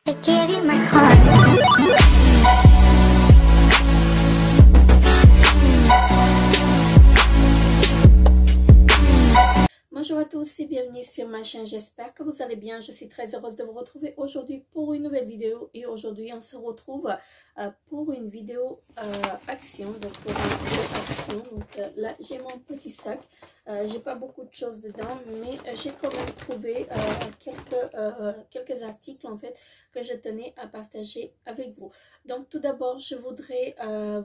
I gave you my heart. Bonjour à tous et bienvenue sur ma chaîne, j'espère que vous allez bien. Je suis très heureuse de vous retrouver aujourd'hui pour une nouvelle vidéo et aujourd'hui on se retrouve pour une vidéo action. Donc pour une vidéo action, donc là j'ai mon petit sac, j'ai pas beaucoup de choses dedans mais j'ai quand même trouvé quelques articles en fait que je tenais à partager avec vous. Donc tout d'abord je voudrais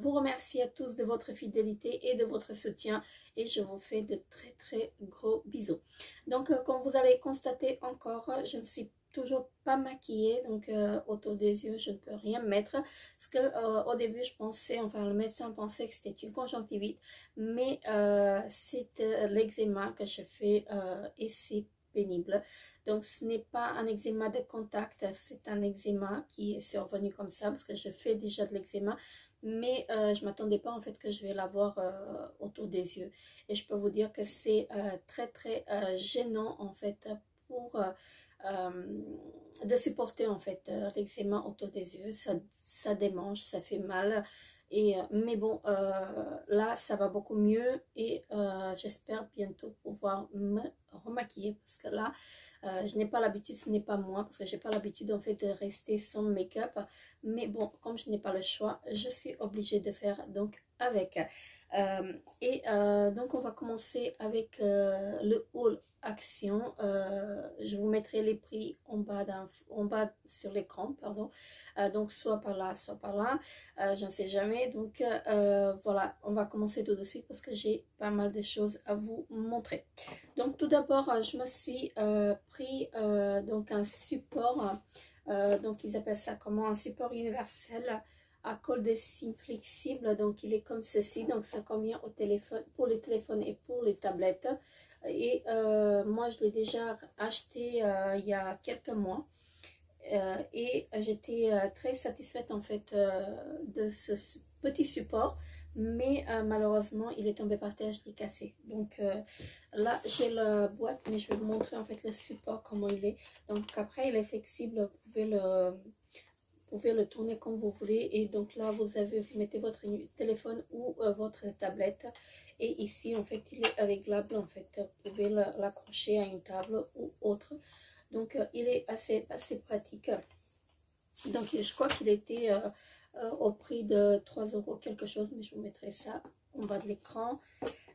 vous remercier à tous de votre fidélité et de votre soutien et je vous fais de très gros bisous. Donc comme vous allez constater encore, je ne suis toujours pas maquillée, donc autour des yeux je ne peux rien mettre parce que au début je pensais, enfin le médecin pensait que c'était une conjonctivite, mais c'est l'eczéma que je fais et c'est pénible. Donc ce n'est pas un eczéma de contact, c'est un eczéma qui est survenu comme ça parce que je fais déjà de l'eczéma, mais je m'attendais pas en fait que je vais l'avoir autour des yeux et je peux vous dire que c'est très gênant en fait pour de supporter en fait l'eczéma autour des yeux. Ça démange, ça fait mal et mais bon là ça va beaucoup mieux et j'espère bientôt pouvoir me remaquiller parce que là je n'ai pas l'habitude, ce n'est pas moi parce que j'ai pas l'habitude en fait de rester sans make-up, mais bon comme je n'ai pas le choix je suis obligée de faire donc avec donc on va commencer avec le haul action. Je vous mettrai les prix en bas sur l'écran, pardon, donc soit par là soit par là, je ne sais jamais. Donc voilà, on va commencer tout de suite parce que j'ai pas mal de choses à vous montrer. Donc tout d'abord je me suis pris donc un support, donc ils appellent ça comment, un support universel à col de cime flexible. Donc il est comme ceci, donc ça convient au téléphone, pour les téléphones et pour les tablettes. Et moi je l'ai déjà acheté il y a quelques mois et j'étais très satisfaite en fait de ce petit support, mais malheureusement il est tombé par terre, je l'ai cassé. Donc là j'ai la boîte, mais je vais vous montrer en fait le support comment il est. Donc après il est flexible, vous pouvez le tourner comme vous voulez et donc là vous mettez votre téléphone ou votre tablette et ici en fait il est réglable en fait, vous pouvez l'accrocher à une table ou autre. Donc il est assez pratique. Donc je crois qu'il était au prix de 3 € quelque chose, mais je vous mettrai ça en bas de l'écran.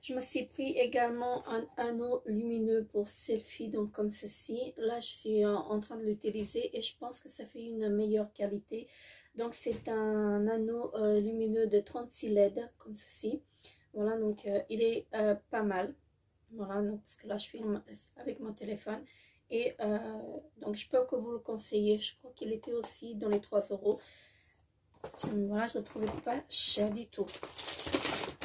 Je me suis pris également un anneau lumineux pour selfie, donc comme ceci. Là, je suis en train de l'utiliser et je pense que ça fait une meilleure qualité. Donc, c'est un anneau lumineux de 36 LED, comme ceci. Voilà, donc il est pas mal. Voilà, donc, parce que là, je filme avec mon téléphone. Et donc, je peux que vous le conseiller. Je crois qu'il était aussi dans les 3 €. Voilà, je ne le trouvais pas cher du tout.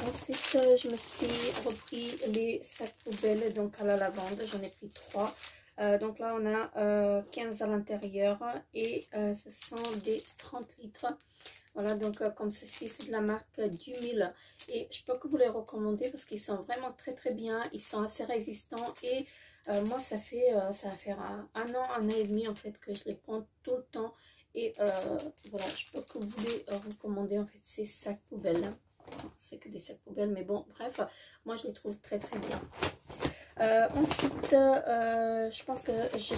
Ensuite, je me suis repris les sacs poubelles donc à la lavande. J'en ai pris 3. Donc là, on a 15 à l'intérieur et ce sont des 30 litres. Voilà, donc comme ceci, c'est de la marque Dumil. Et je peux que vous les recommander parce qu'ils sont vraiment très bien. Ils sont assez résistants et moi, ça va faire un an et demi en fait que je les prends tout le temps. Et voilà, je peux que vous les recommander en fait ces sacs poubelles. C'est que des sacs poubelles, mais bon, bref, moi je les trouve très bien. Ensuite, je pense que j'ai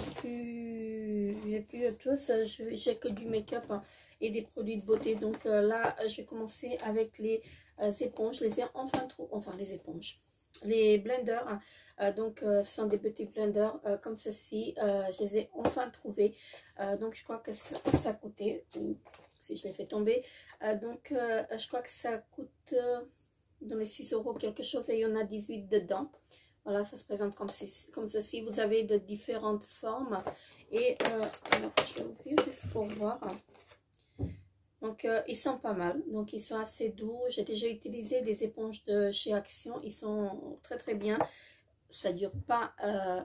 plus autre chose. J'ai que du make-up et des produits de beauté. Donc là, je vais commencer avec les éponges. Je les ai enfin trouvées, enfin les éponges. Les blenders, donc ce sont des petits blenders comme ceci. Je les ai enfin trouvés. Donc je crois que ça coûtait, si je l'ai fait tomber, donc je crois que ça coûte dans les 6 € quelque chose et il y en a 18 dedans. Voilà, ça se présente comme ceci. Vous avez de différentes formes et alors je vais ouvrir juste pour voir. Donc ils sont pas mal, donc ils sont assez doux. J'ai déjà utilisé des éponges de chez Action, ils sont très bien. Ça dure pas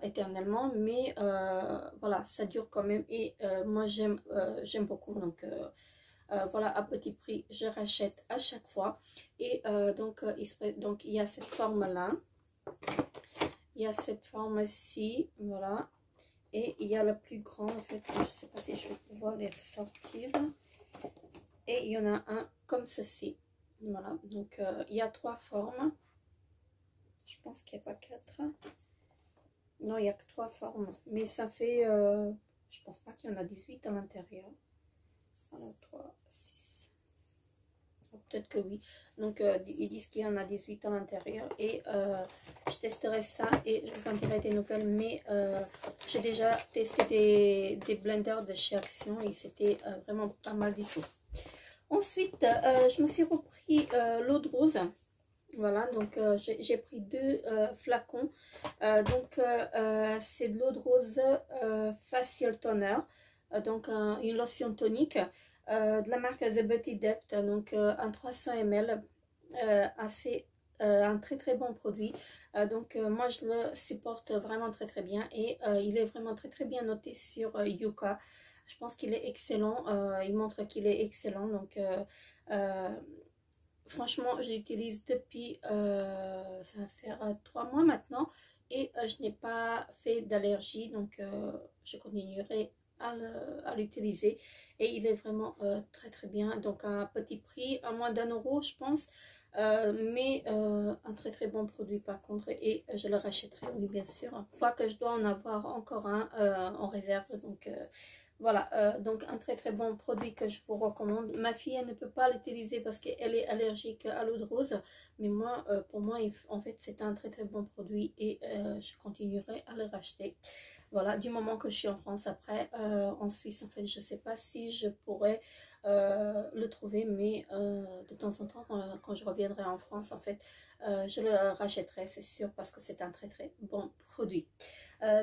éternellement, mais voilà, ça dure quand même et moi j'aime beaucoup. Donc voilà, à petit prix, je rachète à chaque fois. Et donc il y a cette forme là, il y a cette forme ci, voilà. Et il y a le plus grand, en fait, je ne sais pas si je vais pouvoir les sortir. Et il y en a un comme ceci. Voilà, donc il y a 3 formes. Je pense qu'il n'y a pas 4. Non, il n'y a que 3 formes. Mais ça fait, je pense pas qu'il y en a 18 à l'intérieur. Voilà, 3, 6. Peut-être que oui. Donc, ils disent qu'il y en a 18 à l'intérieur. Et je testerai ça et je vous en dirai des nouvelles. Mais j'ai déjà testé des blenders de chez Action et c'était vraiment pas mal du tout. Ensuite, je me suis repris l'eau de rose. Voilà, donc j'ai pris 2 flacons. C'est de l'eau de rose Facial Toner. Donc, une lotion tonique de la marque The Beauty Depth. Donc, un 300 ml. Un très très bon produit. Moi, je le supporte vraiment très très bien. Et il est vraiment très très bien noté sur Yuka. Je pense qu'il est excellent. Il montre qu'il est excellent. Donc, franchement, je l'utilise depuis, ça va faire 3 mois maintenant. Et je n'ai pas fait d'allergie. Donc, je continuerai à l'utiliser. Et il est vraiment très très bien. Donc, à un petit prix, à moins d'1 € je pense. Mais un très très bon produit par contre. Et je le rachèterai, oui, bien sûr. Quoique je dois en avoir encore un en réserve. Donc, voilà, donc un très très bon produit que je vous recommande. Ma fille, elle ne peut pas l'utiliser parce qu'elle est allergique à l'eau de rose. Mais moi, pour moi, en fait, c'est un très très bon produit et je continuerai à le racheter. Voilà, du moment que je suis en France. Après, en Suisse, en fait, je ne sais pas si je pourrais le trouver. Mais de temps en temps, quand je reviendrai en France, en fait, je le rachèterai, c'est sûr, parce que c'est un très très bon produit.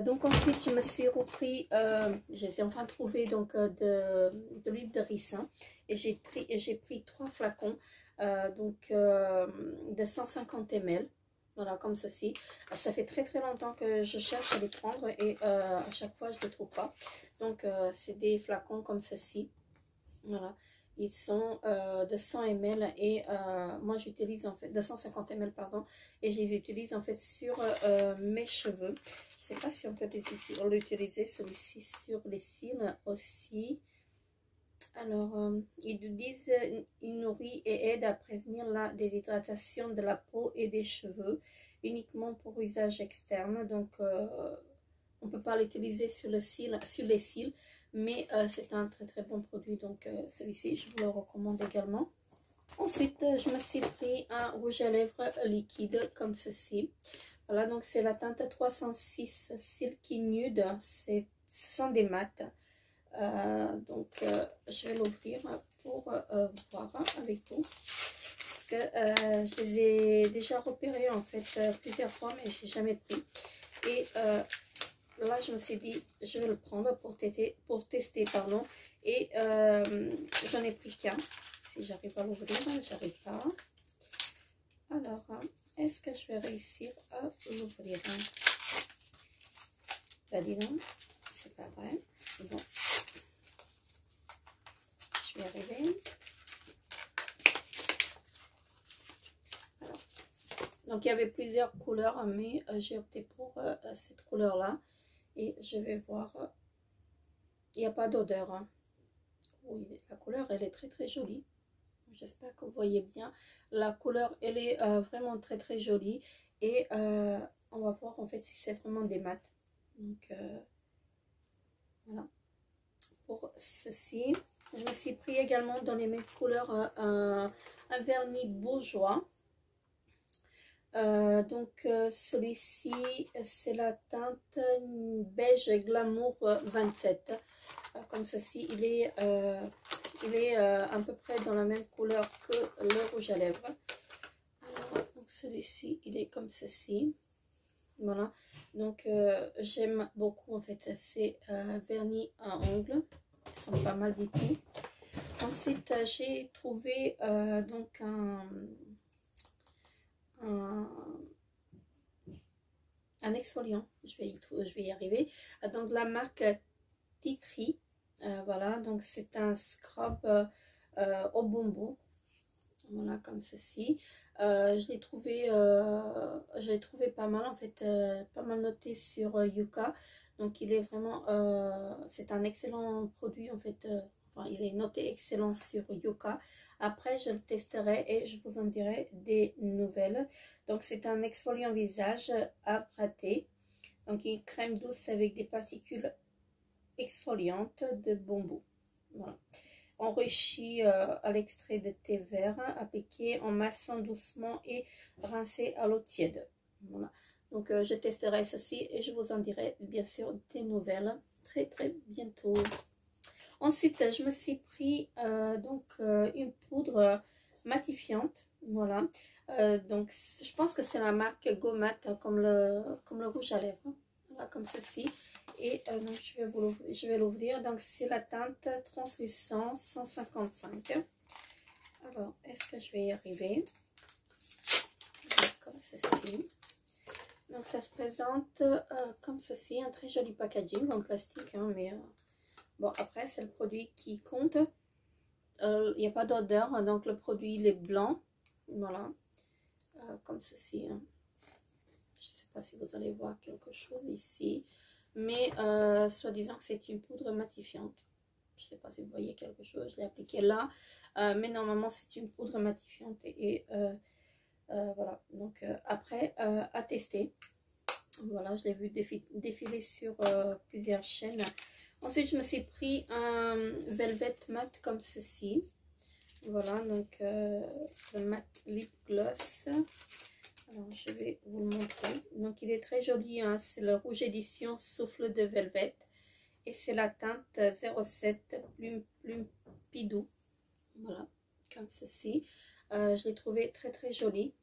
Donc ensuite, je me suis repris, j'ai enfin trouvé donc de l'huile de ricin. Et j'ai pris 3 flacons de 150 ml. Voilà, comme ceci. Ça fait très très longtemps que je cherche à les prendre et à chaque fois je ne les trouve pas. Donc c'est des flacons comme ceci. Voilà, ils sont de 100 ml et moi j'utilise en fait de 150 ml pardon, et je les utilise en fait sur mes cheveux. Je ne sais pas si on peut l'utiliser celui-ci sur les cils aussi. Alors, ils disent il nourrit et aide à prévenir la déshydratation de la peau et des cheveux, uniquement pour usage externe. Donc, on ne peut pas l'utiliser sur les cils, mais c'est un très très bon produit. Donc, celui-ci, je vous le recommande également. Ensuite, je me suis pris un rouge à lèvres liquide comme ceci. Voilà, donc c'est la teinte 306 Silky Nude. Ce sont des mats. Je vais l'ouvrir pour voir avec vous. Parce que je les ai déjà repérés en fait plusieurs fois, mais je n'ai jamais pris. Et là, je me suis dit, je vais le prendre pour tester pardon. Et j'en ai pris qu'un. Si j'arrive à l'ouvrir, j'arrive pas. Alors, est-ce que je vais réussir à l'ouvrir? Bah dis donc, c'est pas vrai. Bon, je vais y arriver. Alors, donc il y avait plusieurs couleurs, mais j'ai opté pour cette couleur-là. Et je vais voir. Il n'y a pas d'odeur. Hein. Oui, la couleur, elle est très très jolie. J'espère que vous voyez bien. La couleur, elle est vraiment très très jolie. Et on va voir en fait si c'est vraiment des mats. Donc voilà. Pour ceci, je me suis pris également dans les mêmes couleurs un vernis bourgeois. Celui-ci, c'est la teinte beige glamour 27. Comme ceci, il est à peu près dans la même couleur que le rouge à lèvres. Alors, donc celui-ci, il est comme ceci. Voilà, donc j'aime beaucoup en fait ces vernis à ongles, ils sont pas mal du tout. Ensuite, j'ai trouvé donc un exfoliant, je vais y arriver, donc la marque Tea Tree. Voilà, donc c'est un scrub au bambou. Voilà, comme ceci. Je l'ai trouvé pas mal, en fait, pas mal noté sur Yuka. Donc il est vraiment, c'est un excellent produit en fait. Enfin, il est noté excellent sur Yuka. Après, je le testerai et je vous en dirai des nouvelles. Donc, c'est un exfoliant visage à gratter. Donc, une crème douce avec des particules exfoliantes de bambou. Voilà. Enrichi à l'extrait de thé vert, appliqué en massant doucement et rincé à l'eau tiède. Voilà. Donc, je testerai ceci et je vous en dirai bien sûr des nouvelles très bientôt. Ensuite, je me suis pris une poudre matifiante. Voilà. Donc, je pense que c'est la marque Gomat, comme le rouge à lèvres. Voilà, comme ceci. Et donc, je vais l'ouvrir. Donc, c'est la teinte translucent 155. Alors, est-ce que je vais y arriver? Comme ceci. Donc, ça se présente comme ceci. Un très joli packaging en plastique, hein, mais... bon, après, c'est le produit qui compte. Il n'y a pas d'odeur, hein, donc le produit il est blanc. Voilà. Comme ceci. Hein. Je ne sais pas si vous allez voir quelque chose ici. Mais soi-disant que c'est une poudre matifiante. Je ne sais pas si vous voyez quelque chose. Je l'ai appliqué là. Mais normalement, c'est une poudre matifiante. Et voilà. Donc après, à tester. Voilà, je l'ai vu défiler sur plusieurs chaînes. Ensuite, je me suis pris un Velvet Matte comme ceci. Voilà, donc le Matte Lip Gloss. Alors, je vais vous le montrer. Donc, il est très joli. Hein. C'est le Rouge Édition Souffle de Velvet. Et c'est la teinte 07 Plume Pidou. Voilà, comme ceci. Je l'ai trouvé très joli.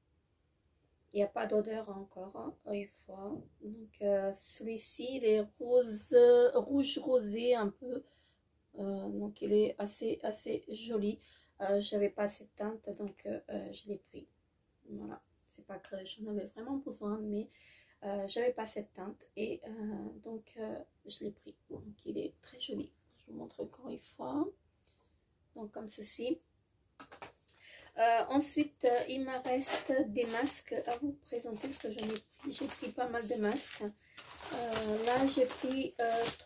Il n'y a pas d'odeur encore, hein, une fois. Donc, celui-ci, il est rouge rosé un peu. Donc, il est assez joli. J'avais pas cette teinte, donc je l'ai pris. Voilà. C'est pas que j'en avais vraiment besoin, mais j'avais pas cette teinte. Et donc, je l'ai pris. Donc, il est très joli. Je vous montre encore une fois. Donc, comme ceci. Ensuite, il me reste des masques à vous présenter parce que j'ai pris pas mal de masques. Là, j'ai pris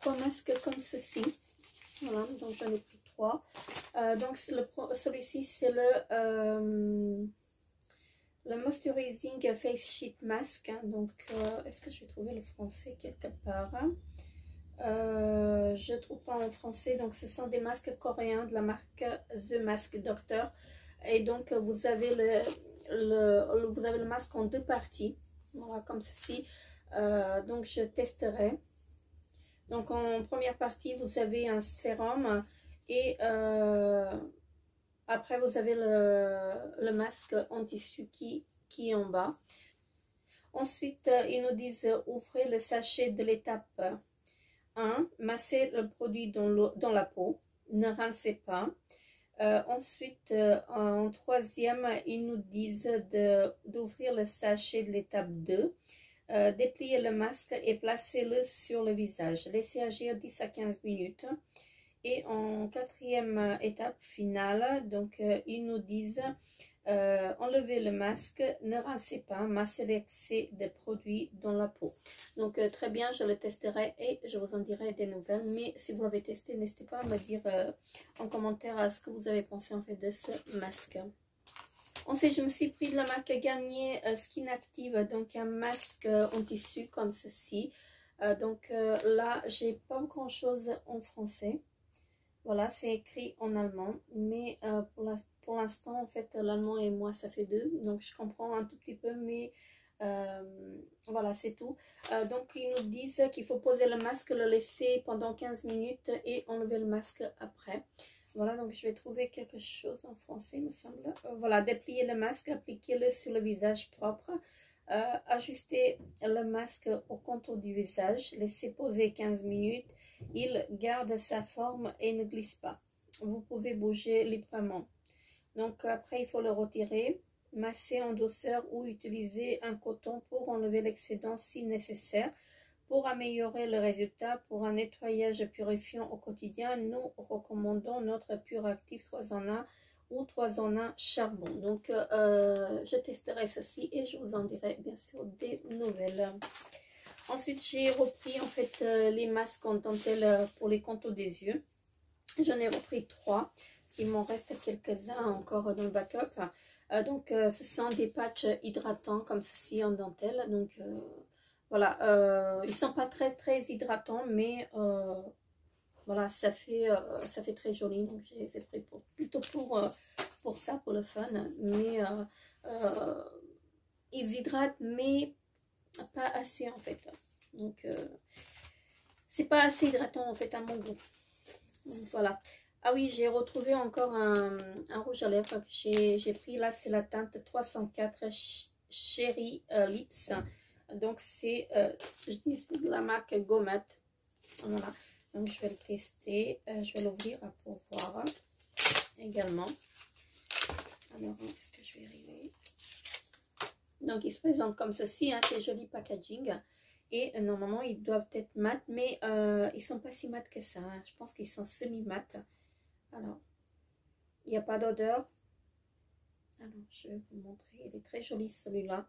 3 masques comme ceci. Voilà, donc j'en ai pris 3. Donc celui-ci, c'est le Moisturizing Face Sheet Mask. Donc, est-ce que je vais trouver le français quelque part? Je ne trouve pas en français. Donc, ce sont des masques coréens de la marque The Mask Doctor. Et donc, vous avez le masque en 2 parties. Voilà, comme ceci. Donc, je testerai. Donc, en première partie, vous avez un sérum. Et après, vous avez le masque en tissu qui est en bas. Ensuite, ils nous disent ouvrez le sachet de l'étape 1. Massez le produit dans la peau. Ne rincez pas. Ensuite, en troisième, ils nous disent d'ouvrir le sachet de l'étape 2. Dépliez le masque et placez-le sur le visage. Laissez agir 10 à 15 minutes. Et en quatrième étape finale, donc ils nous disent enlevez le masque, ne rincez pas, massez l'excès de produits dans la peau. Donc très bien, je le testerai et je vous en dirai des nouvelles. Mais si vous l'avez testé, n'hésitez pas à me dire en commentaire ce que vous avez pensé en fait de ce masque. Ensuite, je me suis pris de la marque Garnier Skin Active, donc un masque en tissu comme ceci. Donc là, j'ai pas grand chose en français. Voilà, c'est écrit en allemand, mais pour l'instant, en fait, l'allemand et moi, ça fait 2. Donc, je comprends un tout petit peu, mais voilà, c'est tout. Donc, ils nous disent qu'il faut poser le masque, le laisser pendant 15 minutes et enlever le masque après. Voilà, donc je vais trouver quelque chose en français, me semble. Voilà, déplier le masque, appliquez-le sur le visage propre. Ajustez le masque au contour du visage, laissez poser 15 minutes. Il garde sa forme et ne glisse pas. Vous pouvez bouger librement. Donc après, il faut le retirer, masser en douceur ou utiliser un coton pour enlever l'excédent si nécessaire. Pour améliorer le résultat, pour un nettoyage purifiant au quotidien, nous recommandons notre Puractive 3 en 1 ou 3 en 1 charbon. Donc, je testerai ceci et je vous en dirai bien sûr des nouvelles. Ensuite, j'ai repris en fait les masques en dentelle pour les contours des yeux. J'en ai repris 3, parce qu'il m'en reste quelques-uns encore dans le backup. Donc, ce sont des patchs hydratants comme ceci en dentelle. Donc, voilà, ils sont pas très hydratants, mais voilà, ça fait très joli. Donc, je les ai pris plutôt pour ça, pour le fun. Mais ils hydratent, mais pas assez en fait. Donc, c'est pas assez hydratant en fait à mon goût. Donc, voilà. Ah oui, j'ai retrouvé encore un rouge à lèvres que j'ai pris. Là, c'est la teinte 304 Cherry Lips. Donc, c'est de la marque Gomat. Voilà. Donc, je vais le tester. Je vais l'ouvrir pour voir également. Alors, est-ce que je vais arriver? Donc, il se présente comme ceci. Hein, c'est joli packaging. Et normalement, ils doivent être mat, mais ils sont pas si mat que ça. Hein. Je pense qu'ils sont semi-mat. Alors, il n'y a pas d'odeur. Alors, je vais vous montrer. Il est très joli celui-là.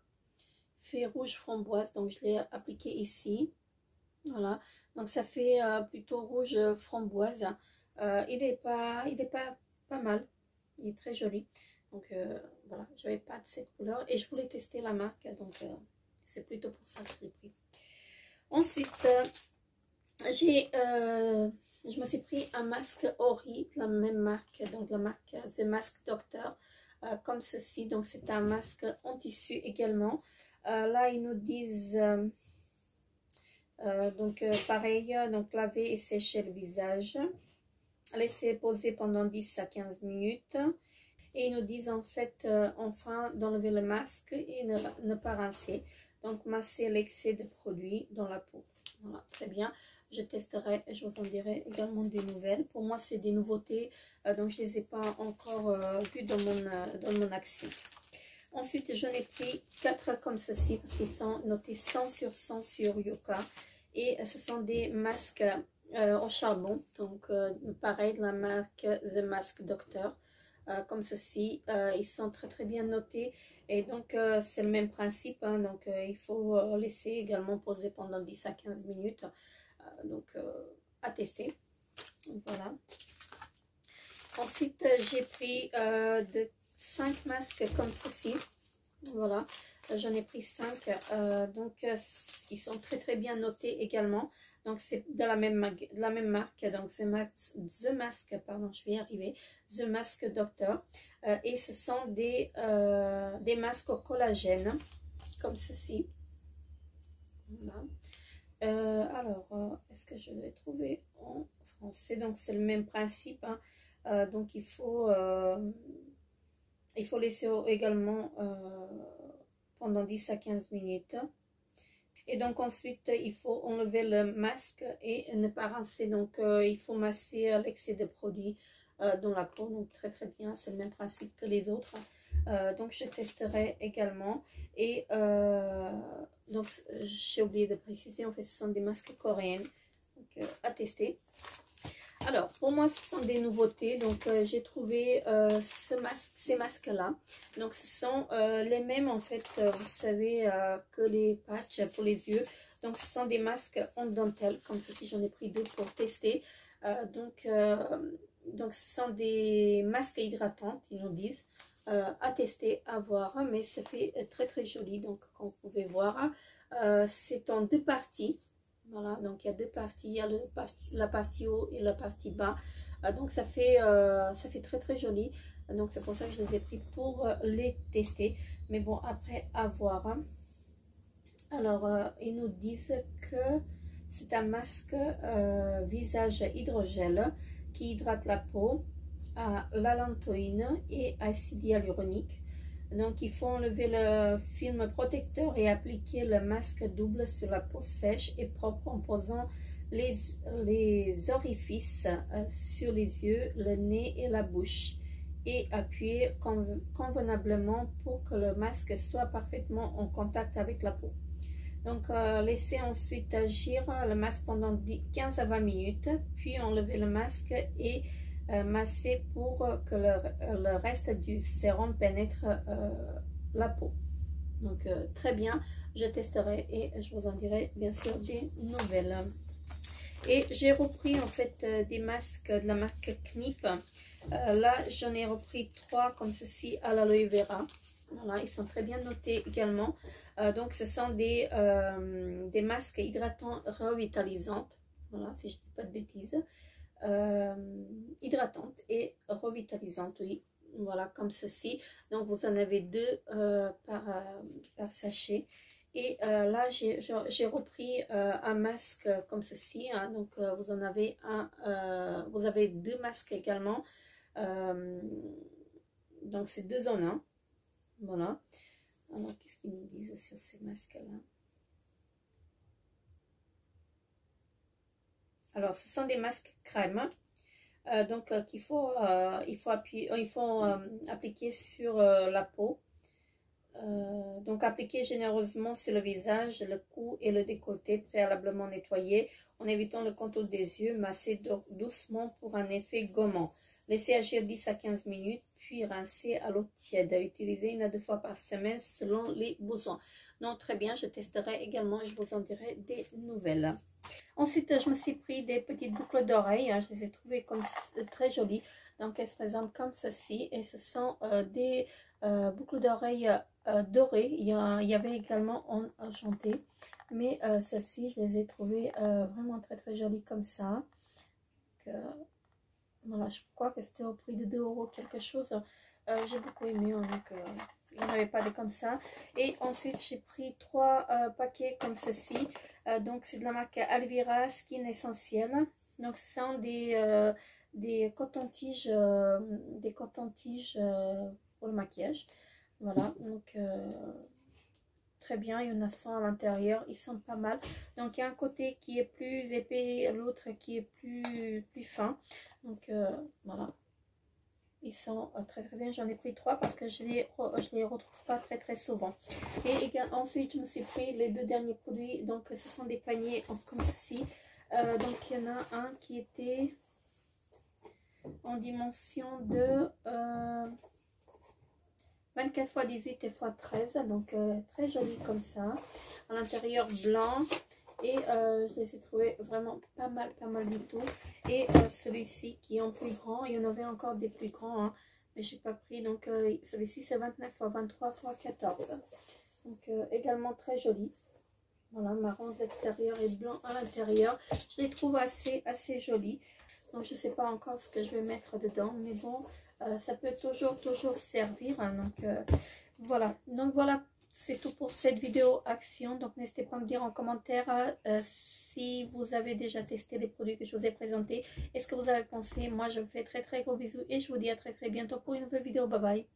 Fait rouge framboise. Donc, je l'ai appliqué ici. Voilà. Donc, ça fait plutôt rouge framboise. Il est pas mal. Il est très joli. Donc, voilà. Je n'avais pas de cette couleur. Et je voulais tester la marque. Donc, c'est plutôt pour ça que je l'ai pris. Ensuite, je me suis pris un masque Ori de la même marque, donc la marque The Mask Doctor, comme ceci. Donc c'est un masque en tissu également. Là ils nous disent donc pareil, donc laver et sécher le visage, laisser poser pendant 10 à 15 minutes. Et ils nous disent en fait enfin d'enlever le masque et ne pas rincer. Donc masser l'excès de produit dans la peau. Voilà, très bien. Je testerai et je vous en dirai également des nouvelles. Pour moi, c'est des nouveautés, donc je ne les ai pas encore vues dans mon action. Ensuite, j'en ai pris 4 comme ceci, parce qu'ils sont notés 100 sur 100 sur Yuka. Et ce sont des masques au charbon, donc pareil de la marque The Mask Doctor. Comme ceci, ils sont très bien notés. Et donc, c'est le même principe, hein, donc il faut laisser également poser pendant 10 à 15 minutes. Donc à tester. Voilà. Ensuite j'ai pris 5 masques comme ceci. Voilà, j'en ai pris 5. Donc ils sont très bien notés également. Donc c'est de la même marque. Donc The Mask, pardon, je vais y arriver. The Mask Doctor. Et ce sont des masques au collagène comme ceci. Voilà. Alors, est-ce que je vais trouver en français? Donc, c'est le même principe. Hein. Donc, il faut laisser également pendant 10 à 15 minutes. Et donc, ensuite, il faut enlever le masque et ne pas rincer. Donc, il faut masser l'excès de produit dans la peau. Donc, très bien. C'est le même principe que les autres. Donc, je testerai également. Et donc, j'ai oublié de préciser, en fait, ce sont des masques coréennes. Donc, à tester. Alors, pour moi, ce sont des nouveautés. Donc, j'ai trouvé ces masques-là. Donc, ce sont les mêmes, en fait, vous savez, que les patchs pour les yeux. Donc, ce sont des masques en dentelle. Comme ceci, j'en ai pris 2 pour tester. Donc, ce sont des masques hydratants, ils nous disent. À tester, à voir, mais ça fait très joli. Donc comme vous pouvez voir, c'est en 2 parties. Voilà, donc il y a 2 parties, il y a la partie haut et la partie bas. Donc ça fait très joli. Donc c'est pour ça que je les ai pris pour les tester. Mais bon, après à voir. Alors ils nous disent que c'est un masque visage hydrogel qui hydrate la peau à l'allantoïne et acide hyaluronique. Donc il faut enlever le film protecteur et appliquer le masque double sur la peau sèche et propre en posant les orifices sur les yeux, le nez et la bouche et appuyer convenablement pour que le masque soit parfaitement en contact avec la peau. Donc laissez ensuite agir le masque pendant 15 à 20 minutes, puis enlever le masque et masser pour que le reste du sérum pénètre la peau. Donc très bien, je testerai et je vous en dirai bien sûr des nouvelles. Et j'ai repris en fait des masques de la marque Knip. Là j'en ai repris 3 comme ceci à l'aloe vera. Voilà, ils sont très bien notés également. Donc ce sont des masques hydratants revitalisantes. Voilà, si je ne dis pas de bêtises. Hydratantes et revitalisantes, oui. Voilà, comme ceci. Donc vous en avez 2 par sachet. Et là j'ai repris un masque comme ceci, hein. Donc vous en avez vous avez 2 masques également. Donc c'est 2 en 1. Voilà. Alors qu'est-ce qu'ils nous disent sur ces masques là? Alors ce sont des masques crème. Donc il faut appliquer sur la peau. Donc appliquer généreusement sur le visage, le cou et le décolleté préalablement nettoyé en évitant le contour des yeux, masser doucement pour un effet gommant. Laisser agir 10 à 15 minutes, puis rincer à l'eau tiède. Utiliser 1 à 2 fois par semaine selon les besoins. Donc très bien, je testerai également et je vous en dirai des nouvelles. Ensuite, je me suis pris des petites boucles d'oreilles. Hein, je les ai trouvées comme très jolies. Donc, elles se présentent comme ceci. Et ce sont des boucles d'oreilles dorées. Il y avait également en argenté. Mais celles-ci, je les ai trouvées vraiment très très jolies comme ça. Donc, voilà, je crois que c'était au prix de 2 € quelque chose. J'ai beaucoup aimé. Hein, donc, j'en avais pas des comme ça. Et ensuite, j'ai pris 3 paquets comme ceci. Donc, c'est de la marque Alvira Skin Essentiel. Donc, ce sont des cotons-tiges pour le maquillage. Voilà, donc très bien. Il y en a 100 à l'intérieur. Ils sont pas mal. Donc, il y a un côté qui est plus épais, l'autre qui est plus fin. Donc, voilà. Ils sont très très bien. J'en ai pris 3 parce que je les retrouve pas très très souvent. Et ensuite, je me suis pris les 2 derniers produits. Donc, ce sont des paniers comme ceci. Donc, il y en a un qui était en dimension de 24 x 18 et x 13. Donc, très joli comme ça. À l'intérieur blanc. Et je les ai trouvés vraiment pas mal du tout. Et celui-ci qui est en plus grand, il y en avait encore des plus grands, hein, mais j'ai pas pris. Donc celui-ci c'est 29 x 23 x 14. Donc également très joli. Voilà, marron de l'extérieur et blanc à l'intérieur. Je les trouve assez jolis. Donc je sais pas encore ce que je vais mettre dedans, mais bon, ça peut toujours servir. Hein, donc voilà. Donc voilà. C'est tout pour cette vidéo action. Donc n'hésitez pas à me dire en commentaire si vous avez déjà testé les produits que je vous ai présentés. Et ce que vous avez pensé. Moi je vous fais très très gros bisous. Et je vous dis à très bientôt pour une nouvelle vidéo. Bye bye.